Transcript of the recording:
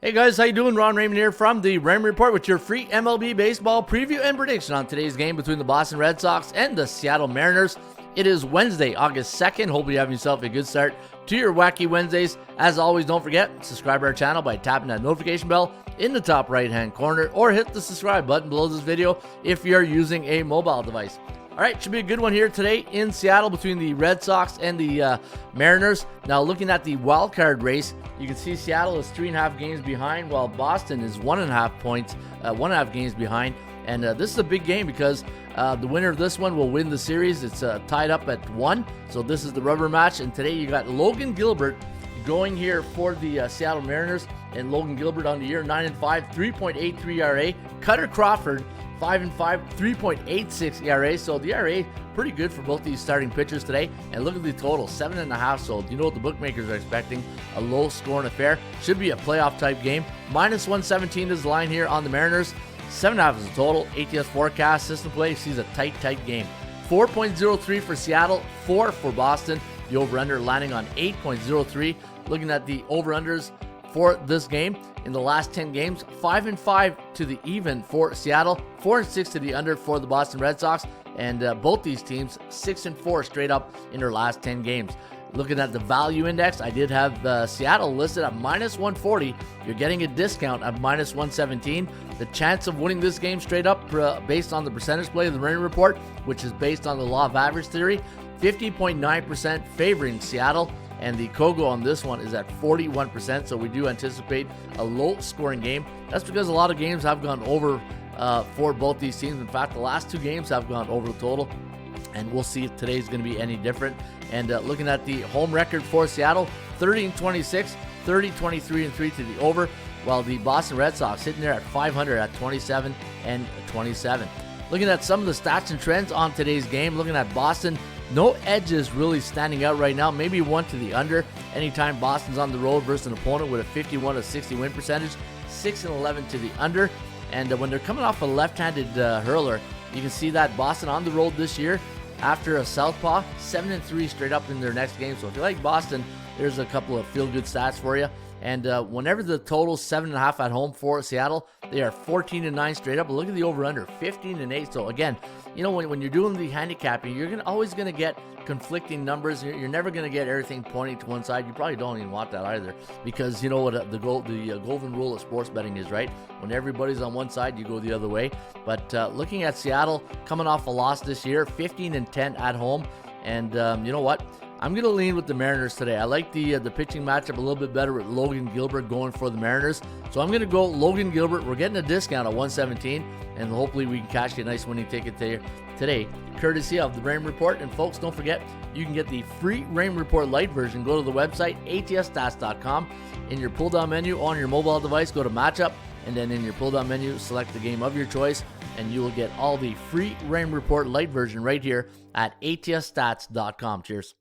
Hey guys, how you doing? Ron Raymond here from the Raymond Report with your free MLB baseball preview and prediction on today's game between the Boston Red Sox and the Seattle Mariners. It is Wednesday, August 2nd. Hope you have yourself a good start to your wacky Wednesdays. As always, don't forget, subscribe to our channel by tapping that notification bell in the top right-hand corner or hit the subscribe button below this video if you're using a mobile device. All right, should be a good one here today in Seattle between the Red Sox and the Mariners. Now, looking at the wild card race, you can see Seattle is 3.5 games behind, while Boston is 1.5 games behind. And this is a big game because the winner of this one will win the series. It's tied up at 1, so this is the rubber match. And today you got Logan Gilbert going here for the Seattle Mariners, and Logan Gilbert on the year 9-5, 3.83 ERA. Cutter Crawford 5-5, 3.86 ERA. So the ERA pretty good for both these starting pitchers today. And look at the total, 7.5. So you know what the bookmakers are expecting? A low-scoring affair. Should be a playoff-type game. -117 is the line here on the Mariners. 7.5 is the total. ATS forecast system play sees a tight game. 4.03 for Seattle, 4 for Boston. The over-under landing on 8.03. Looking at the over-unders for this game, in the last 10 games, 5-5 to the even for Seattle, 4-6 to the under for the Boston Red Sox, and both these teams 6-4 straight up in their last 10 games. Looking at the value index, I did have Seattle listed at -140. You're getting a discount at -117. The chance of winning this game straight up based on the percentage play of the Raymond Report, which is based on the law of average theory, 50.9% favoring Seattle. And the Kogo on this one is at 41%, so we do anticipate a low-scoring game. That's because a lot of games have gone over for both these teams. In fact, the last 2 games have gone over the total, and we'll see if today's going to be any different. And looking at the home record for Seattle, 30-26, 30-23-3 to the over, while the Boston Red Sox sitting there at 500 at 27-27. Looking at some of the stats and trends on today's game, looking at Boston, no edges really standing out right now. Maybe one to the under. Anytime Boston's on the road versus an opponent with a 51-60 win percentage, 6-11 to the under. And when they're coming off a left-handed hurler, you can see that Boston on the road this year after a southpaw, 7-3 straight up in their next game. So if you like Boston, there's a couple of feel-good stats for you. And whenever the total's 7.5 at home for Seattle, they are 14-9 straight up. But look at the over/under, 15-8. So again, you know, when you're doing the handicapping, you're always going to get conflicting numbers. You're never going to get everything pointing to one side. You probably don't even want that either, because you know what the golden rule of sports betting is, right? When everybody's on one side, you go the other way. But looking at Seattle coming off a loss this year, 15-10 at home, and you know what? I'm going to lean with the Mariners today. I like the pitching matchup a little bit better with Logan Gilbert going for the Mariners. So I'm going to go Logan Gilbert. We're getting a discount at 117, and hopefully we can cash you a nice winning ticket today, courtesy of the Raymond Report. And folks, don't forget, you can get the free Raymond Report Lite version. Go to the website, atsstats.com. In your pull-down menu on your mobile device, go to Matchup, and then in your pull-down menu, select the game of your choice, and you will get all the free Raymond Report Lite version right here at atsstats.com. Cheers.